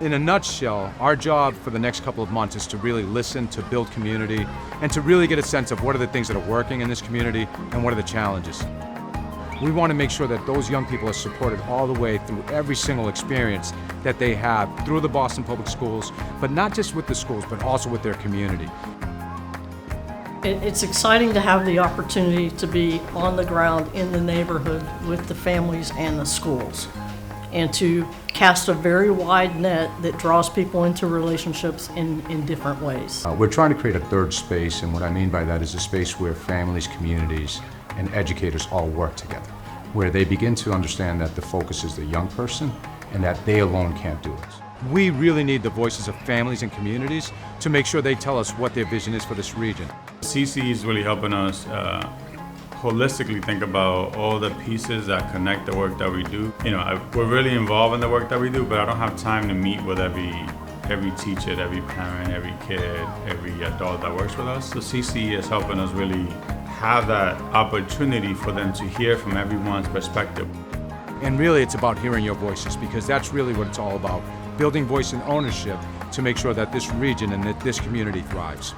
In a nutshell, our job for the next couple of months is to really listen, to build community, and to really get a sense of what are the things that are working in this community and what are the challenges. We want to make sure that those young people are supported all the way through every single experience that they have through the Boston Public Schools, but not just with the schools, but also with their community. It's exciting to have the opportunity to be on the ground in the neighborhood with the families and the schools, and to cast a very wide net that draws people into relationships in different ways. We're trying to create a third space, and what I mean by that is a space where families, communities, and educators all work together, where they begin to understand that the focus is the young person and that they alone can't do it. We really need the voices of families and communities to make sure they tell us what their vision is for this region. CC is really helping us holistically think about all the pieces that connect the work that we do. We're really involved in the work that we do, but I don't have time to meet with every teacher, every parent, every kid, every adult that works with us. So CC is helping us really have that opportunity for them to hear from everyone's perspective. And really it's about hearing your voices, because that's really what it's all about. Building voice and ownership to make sure that this region and that this community thrives.